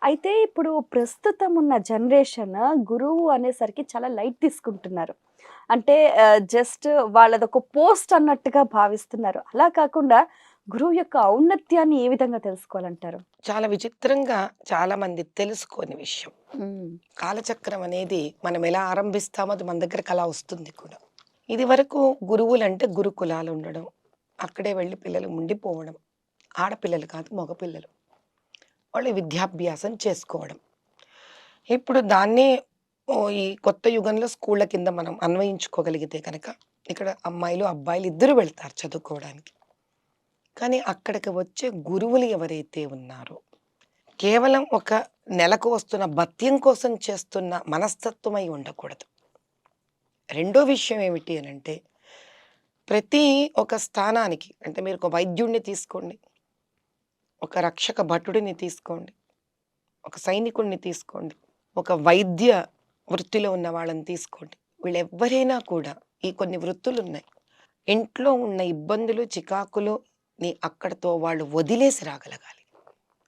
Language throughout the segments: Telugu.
అయితే ఇప్పుడు ప్రస్తుతం ఉన్న జనరేషన్ గురువు అనేసరికి చాలా లైట్ తీసుకుంటున్నారు. అంటే జస్ట్ వాళ్ళదొక పోస్ట్ అన్నట్టుగా భావిస్తున్నారు. అలా కాకుండా గురువు యొక్క ఔన్నత్యాన్ని ఏ విధంగా తెలుసుకోవాలంటారు? చాలా విచిత్రంగా చాలామంది తెలుసుకోని విషయం. హ్మ్. కాలచక్రం అనేది మనం ఎలా ఆరంభిస్తామో అది మన దగ్గరకి అలా వస్తుంది కూడా. ఇదివరకు గురువులంటే గురుకులాలు ఉండడం. అక్కడే వెళ్లి పిల్లలు ఉండిపోవడం. ఆడపిల్లలు కాదు మగపిల్లలు. వాళ్ళు విద్యాభ్యాసం చేసుకోవడం. ఇప్పుడు దాన్నే ఈ కొత్త యుగంలో స్కూళ్ళ కింద మనం అన్వయించుకోగలిగితే కనుక ఇక్కడ అమ్మాయిలు, అబ్బాయిలు ఇద్దరు వెళ్తారు చదువుకోవడానికి. కానీ అక్కడికి వచ్చే గురువులు ఎవరైతే ఉన్నారో కేవలం ఒక నెలకు వస్తున్న భత్యం కోసం చేస్తున్న మనస్తత్వమై ఉండకూడదు. రెండో విషయం ఏమిటి అనంటే, ప్రతి ఒక స్థానానికి అంటే మీరు ఒక వైద్యుడిని తీసుకోండి, ఒక రక్షక భటుడిని తీసుకోండి, ఒక సైనికుడిని తీసుకోండి, ఒక వైద్య వృత్తిలో ఉన్న వాళ్ళని తీసుకోండి. వీళ్ళెవ్వరైనా కూడా ఈ కొన్ని వృత్తులున్నాయి. ఇంట్లో ఉన్న ఇబ్బందులు, చికాకులు ని అక్కడితో వాళ్ళు వదిలేసి రాగలగాలి.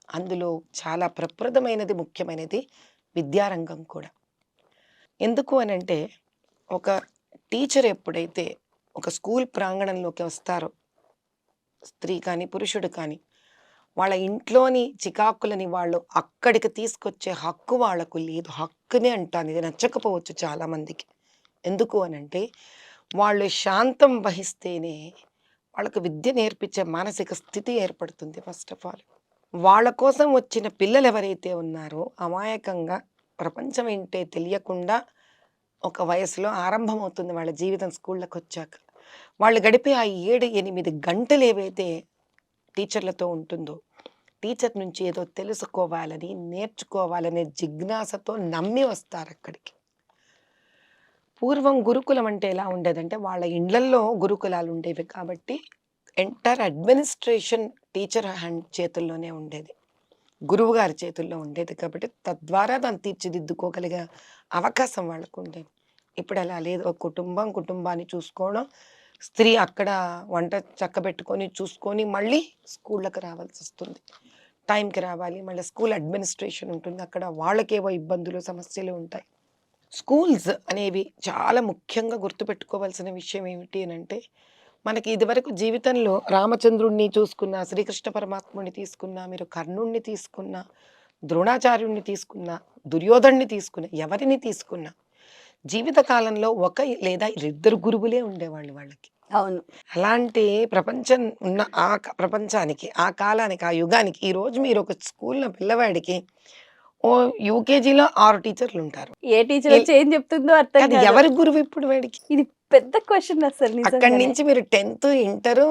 అందులో చాలా ప్రప్రదమైనది, ముఖ్యమైనది విద్యారంగం కూడా. ఎందుకు అనంటే, ఒక టీచర్ ఎప్పుడైతే ఒక స్కూల్ ప్రాంగణంలోకి వస్తారో, స్త్రీ కానీ, పురుషుడు కానీ, వాళ్ళ ఇంట్లోని చికాకులని వాళ్ళు అక్కడికి తీసుకొచ్చే హక్కు వాళ్ళకు లేదు. హక్కునే అంటాను. ఇది నచ్చకపోవచ్చు చాలామందికి. ఎందుకు అనంటే, వాళ్ళు శాంతం వహిస్తేనే వాళ్ళకి విద్య నేర్పించే మానసిక స్థితి ఏర్పడుతుంది ఫస్ట్ ఆఫ్ ఆల్. వాళ్ళ కోసం వచ్చిన పిల్లలు ఎవరైతే ఉన్నారో అమాయకంగా ప్రపంచం ఏంటే తెలియకుండా ఒక వయసులో ఆరంభమవుతుంది వాళ్ళ జీవితం స్కూళ్ళకి వచ్చాక. వాళ్ళు గడిపే ఆ 7-8 గంటలు ఏవైతే టీచర్లతో ఉంటుందో, టీచర్ నుంచి ఏదో తెలుసుకోవాలని, నేర్చుకోవాలనే జిజ్ఞాసతో నమ్మి వస్తారు అక్కడికి. పూర్వం గురుకులం అంటే ఎలా ఉండేదంటే వాళ్ళ ఇండ్లల్లో గురుకులాలు ఉండేవి కాబట్టి ఎంటైర్ అడ్మినిస్ట్రేషన్ టీచర్ హ్యాండ్ చేతుల్లోనే ఉండేది. గురువు గారి చేతుల్లో ఉండేది కాబట్టి తద్వారా దాన్ని తీర్చిదిద్దుకోగలిగే అవకాశం వాళ్ళకు ఉండేది. ఇప్పుడు అలా లేదు. ఒక కుటుంబాన్ని చూసుకోవడం, స్త్రీ అక్కడ వంట చక్కబెట్టుకొని చూసుకొని మళ్ళీ స్కూళ్ళకి రావాల్సి వస్తుంది. టైంకి రావాలి. మళ్ళీ స్కూల్ అడ్మినిస్ట్రేషన్ ఉంటుంది. అక్కడ వాళ్ళకేవో ఇబ్బందులు, సమస్యలు ఉంటాయి. స్కూల్స్ అనేవి చాలా ముఖ్యంగా గుర్తుపెట్టుకోవాల్సిన విషయం ఏమిటి అనంటే, మనకి ఇదివరకు జీవితంలో రామచంద్రుడిని చూసుకున్నా, శ్రీకృష్ణ పరమాత్ముడిని తీసుకున్నా, మీరు కర్ణుడిని తీసుకున్నా, ద్రోణాచార్యుడిని తీసుకున్నా, దుర్యోధనుడిని తీసుకున్నా, ఎవరిని తీసుకున్నా జీవిత కాలంలో ఒక లేదా ఇద్దరు గురువులే ఉండేవాళ్ళు వాళ్ళకి. అవును. అలాంటి ప్రపంచం ఉన్న ప్రపంచానికి, ఆ కాలానికి, ఆ యుగానికి ఈరోజు మీరు ఒక స్కూల్‌లో పిల్లవాడికి యూకేజీలో 6 టీచర్లు ఉంటారు. ఏ టీచర్ వచ్చి ఏం చెప్తుందో అర్థం అది కాదు. ఎవరి గురువు ఇప్పుడు వాడికి? ఇది పెద్ద క్వెషన్ అసలు అక్కడి నిజంగానే. నుంచి మీరు 10థ్, ఇంటరు,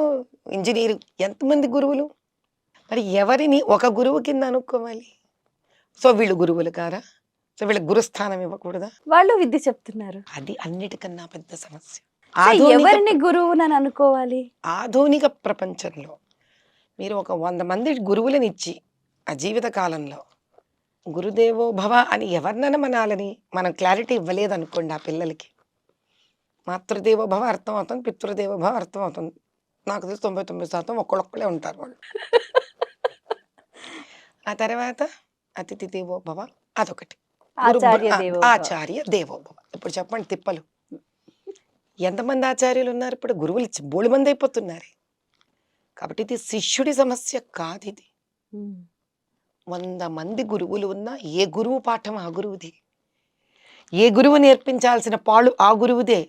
ఇంజినీర్ ఎంతమంది గురువులు? మరి ఎవరిని ఒక గురువు కింద అనుకోవాలి? సో వీళ్ళు గురువులు కారా? సో వీళ్ళకి గురుస్థానం ఇవ్వకూడదా? వాళ్ళు విద్య చెప్తున్నారు. అది అన్నిటికన్నా పెద్ద సమస్య. సో ఆధునిక ఎవరిని గురువునని అనుకోవాలి? ఆధునిక ప్రపంచంలో మీరు ఒక 100 మంది గురువులనిచ్చి ఆ జీవిత కాలంలో గురుదేవో భవ అని ఎవరిననమనాలని మనం క్లారిటీ ఇవ్వలేదనుకోండి ఆ పిల్లలకి. మాతృదేవో భవ అర్థం అవుతుంది. పితృదేవో భవ అర్థం అవుతుంది. నాకు తెలిసి 99% ఒక్కళ్ళొక్కళ్ళే ఉంటారు వాళ్ళు. ఆ తర్వాత అతిథి దేవో భవ అదొకటి. ఆచార్య దేవో భవ. ఆచార్య దేవో భవ. ఇప్పుడు చెప్పండి తిప్పలు. ఎంతమంది ఆచార్యులు ఉన్నారు ఇప్పుడు? గురువులు బోలెడు అయిపోతున్నారే. కాబట్టి ఇది శిష్యుడి సమస్య కాదిది. హ్మ్. 100 మంది గురువులు ఉన్నా ఏ గురువు పాఠం ఆ గురువుది. ఏ గురువు నేర్పించాల్సిన పాళ్ళు ఆ గురువుదే.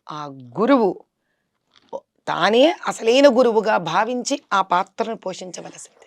ఆ గురువు తానే అసలైన గురువుగా భావించి ఆ పాత్రను పోషించవలసిందే.